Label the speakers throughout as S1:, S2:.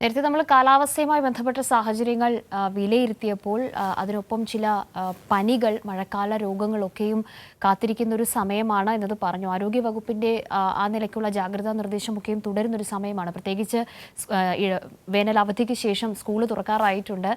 S1: നേരത്തെ നമ്മൾ കാലാവസ്ഥയുമായി ബന്ധപ്പെട്ട സാഹചര്യങ്ങൾ വിലയിരുത്തിയപ്പോൾ അതിനൊപ്പം ചില പനികൾ, മഴക്കാല രോഗങ്ങളൊക്കെയും കാത്തിരിക്കുന്ന ഒരു സമയമാണ് എന്നത് പറഞ്ഞു. ആരോഗ്യവകുപ്പിൻ്റെ ആ നിലയ്ക്കുള്ള ജാഗ്രതാ നിർദ്ദേശമൊക്കെയും തുടരുന്നൊരു സമയമാണ്. പ്രത്യേകിച്ച് വേനൽ അവധിക്ക് ശേഷം സ്കൂൾ തുറക്കാറായിട്ടുണ്ട്.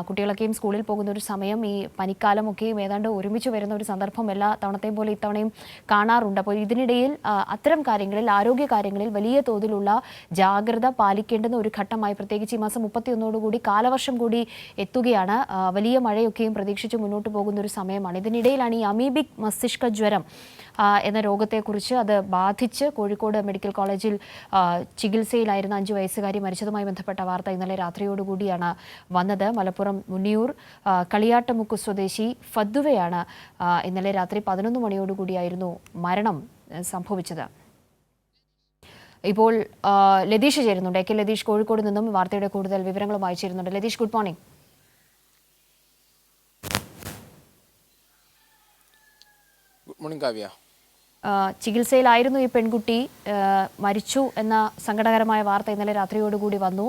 S1: കുട്ടികളൊക്കെയും സ്കൂളിൽ പോകുന്ന ഒരു സമയം, ഈ പനിക്കാലമൊക്കെയും ഏതാണ്ട് ഒരുമിച്ച് വരുന്ന ഒരു സന്ദർഭം എല്ലാ തവണത്തെയും പോലെ ഇത്തവണയും കാണാറുണ്ട്. അപ്പോൾ ഇതിനിടയിൽ അത്തരം കാര്യങ്ങളിൽ, ആരോഗ്യ കാര്യങ്ങളിൽ വലിയ തോതിലുള്ള ജാഗ്രത പാലിക്കേണ്ടുന്ന ഒരു ഘട്ടം, പ്രത്യേകിച്ച് ഈ മാസം 31 കാലവർഷം കൂടി എത്തുകയാണ്. വലിയ മഴയൊക്കെയും പ്രതീക്ഷിച്ച് മുന്നോട്ട് പോകുന്ന ഒരു സമയമാണ്. ഇതിനിടയിലാണ് ഈ അമീബിക് മസ്തിഷ്ക ജ്വരം എന്ന രോഗത്തെക്കുറിച്ച്, അത് ബാധിച്ച് കോഴിക്കോട് മെഡിക്കൽ കോളേജിൽ ചികിത്സയിലായിരുന്ന 5 വയസ്സുകാരി മരിച്ചതുമായി ബന്ധപ്പെട്ട വാർത്ത ഇന്നലെ രാത്രിയോടുകൂടിയാണ് വന്നത്. മലപ്പുറം മുന്നിയൂർ കളിയാട്ടമുക്ക് സ്വദേശി ഫദ്വയാണ് ഇന്നലെ രാത്രി 11 മണിയോടുകൂടിയായിരുന്നു മരണം സംഭവിച്ചത്. ഇപ്പോൾ ലതീഷ് ചേരുന്നുണ്ട്. കെ ലതീഷ് കോഴിക്കോട് നിന്നും വാർത്തയുടെ കൂടുതൽ വിവരങ്ങളുമായി ചേരുന്നുണ്ട്. Latheesh, good morning.
S2: Good morning Kavya.
S1: ചികിത്സയിലായിരുന്നു ഈ പെൺകുട്ടി, മരിച്ചു എന്ന സങ്കടകരമായ വാർത്ത ഇന്നലെ രാത്രിയോടുകൂടി വന്നു.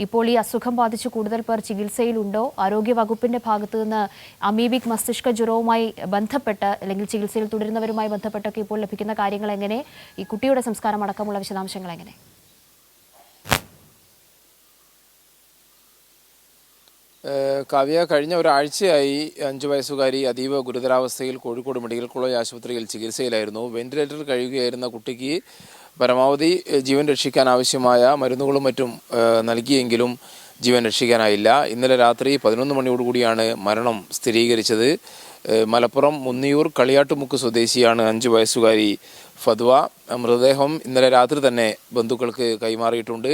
S1: ഇപ്പോൾ ഈ അസുഖം ബാധിച്ച് കൂടുതൽ പേർ ചികിത്സയിലുണ്ടോ? ആരോഗ്യവകുപ്പിന്റെ ഭാഗത്തു നിന്ന് അമീബിക് മസ്തിഷ്ക ജ്വരവുമായി ബന്ധപ്പെട്ട്, അല്ലെങ്കിൽ ചികിത്സയിൽ തുടരുന്നവരുമായി ബന്ധപ്പെട്ടൊക്കെ ഇപ്പോൾ ലഭിക്കുന്ന കാര്യങ്ങൾ എങ്ങനെ? ഈ കുട്ടിയുടെ സംസ്കാരം അടക്കമുള്ള വിശദാംശങ്ങൾ എങ്ങനെ?
S2: കാവ്യ, കഴിഞ്ഞ ഒരാഴ്ചയായി 5 വയസ്സുകാരി അതീവ ഗുരുതരാവസ്ഥയിൽ കോഴിക്കോട് മെഡിക്കൽ കോളേജ് ആശുപത്രിയിൽ ചികിത്സയിലായിരുന്നു. വെന്റിലേറ്ററിൽ കഴിയുകയായിരുന്ന കുട്ടിക്ക് പരമാവധി ജീവൻ രക്ഷിക്കാൻ ആവശ്യമായ മരുന്നുകളും മറ്റും നൽകിയെങ്കിലും ജീവൻ രക്ഷിക്കാനായില്ല. ഇന്നലെ രാത്രി 11 മണിയോടുകൂടിയാണ് മരണം സ്ഥിരീകരിച്ചത്. മലപ്പുറം മുന്നിയൂർ കളിയാട്ടുമുക്ക് സ്വദേശിയാണ് 5 വയസ്സുകാരി ഫദ്വ. മൃതദേഹം ഇന്നലെ രാത്രി തന്നെ ബന്ധുക്കൾക്ക് കൈമാറിയിട്ടുണ്ട്.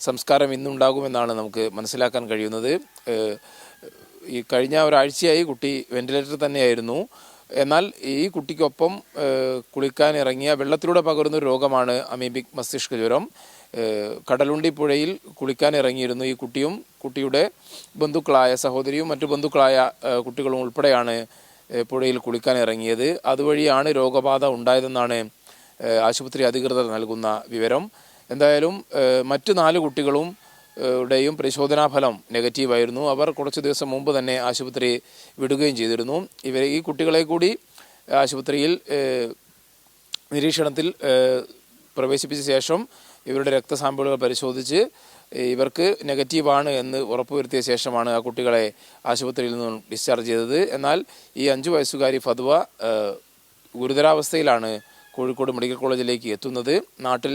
S2: സംസ്കാരം ഇന്നുണ്ടാകുമെന്നാണ് നമുക്ക് മനസ്സിലാക്കാൻ കഴിയുന്നത്. ഈ കഴിഞ്ഞ ഒരാഴ്ചയായി കുട്ടി വെന്റിലേറ്ററിൽ തന്നെയായിരുന്നു. എന്നാൽ ഈ കുട്ടിക്കൊപ്പം കുളിക്കാനിറങ്ങിയ, വെള്ളത്തിലൂടെ പകരുന്ന ഒരു രോഗമാണ് അമീബിക് മസ്തിഷ്ക ജ്വരം. കടലുണ്ടി പുഴയിൽ കുളിക്കാനിറങ്ങിയിരുന്നു ഈ കുട്ടിയും കുട്ടിയുടെ ബന്ധുക്കളായ സഹോദരിയും മറ്റു ബന്ധുക്കളായ കുട്ടികളും ഉൾപ്പെടെയാണ് പുഴയിൽ കുളിക്കാനിറങ്ങിയത്. അതുവഴിയാണ് രോഗബാധ ഉണ്ടായതെന്നാണ് ആശുപത്രി അധികൃതർ നൽകുന്ന വിവരം. എന്തായാലും മറ്റു 4 കുട്ടികളും യുടെയും പരിശോധനാ ഫലം നെഗറ്റീവായിരുന്നു. അവർ കുറച്ച് ദിവസം മുമ്പ് തന്നെ ആശുപത്രി വിടുകയും ചെയ്തിരുന്നു. ഈ കുട്ടികളെ കൂടി ആശുപത്രിയിൽ നിരീക്ഷണത്തിൽ പ്രവേശിപ്പിച്ച ശേഷം ഇവരുടെ രക്തസാമ്പിളുകൾ പരിശോധിച്ച് ഇവർക്ക് നെഗറ്റീവാണ് എന്ന് ഉറപ്പുവരുത്തിയ ശേഷമാണ് ആ കുട്ടികളെ ആശുപത്രിയിൽ നിന്നും ഡിസ്ചാർജ് ചെയ്തത്. എന്നാൽ ഈ 5 വയസ്സുകാരി ഫദ്വ ഗുരുതരാവസ്ഥയിലാണ് കോഴിക്കോട് മെഡിക്കൽ കോളേജിലേക്ക് എത്തുന്നത്. നാട്ടിൽ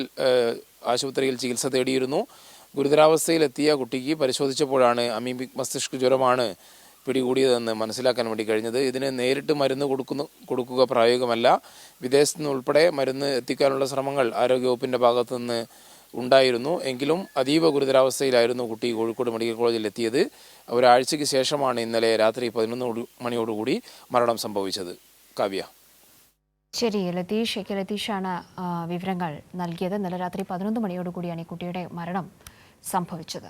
S2: ആശുപത്രിയിൽ ചികിത്സ തേടിയിരുന്നു. ഗുരുതരാവസ്ഥയിലെത്തിയ കുട്ടിക്ക് പരിശോധിച്ചപ്പോഴാണ് അമീബിക് മസ്തിഷ്ക ജ്വരമാണ് പിടികൂടിയതെന്ന് മനസ്സിലാക്കാൻ വേണ്ടി കഴിഞ്ഞത്. ഇതിന് നേരിട്ട് മരുന്ന് കൊടുക്കുക പ്രായോഗികമല്ല. വിദേശത്തു നിന്ന് ഉൾപ്പെടെ മരുന്ന് എത്തിക്കാനുള്ള ശ്രമങ്ങൾ ആരോഗ്യവകുപ്പിൻ്റെ ഭാഗത്തു നിന്ന് ഉണ്ടായിരുന്നു. എങ്കിലും അതീവ ഗുരുതരാവസ്ഥയിലായിരുന്നു കുട്ടി കോഴിക്കോട് മെഡിക്കൽ കോളേജിൽ എത്തിയത്. ഒരാഴ്ചയ്ക്ക് ശേഷമാണ് ഇന്നലെ രാത്രി 11 മണിയോടുകൂടി മരണം സംഭവിച്ചത്. കാവ്യ.
S1: ശരി, ലതീഷാണ് വിവരങ്ങൾ നൽകിയത്. ഇന്നലെ രാത്രി 11 മണിയോടുകൂടിയാണ് ഈ കുട്ടിയുടെ മരണം സംഭവിച്ചത്.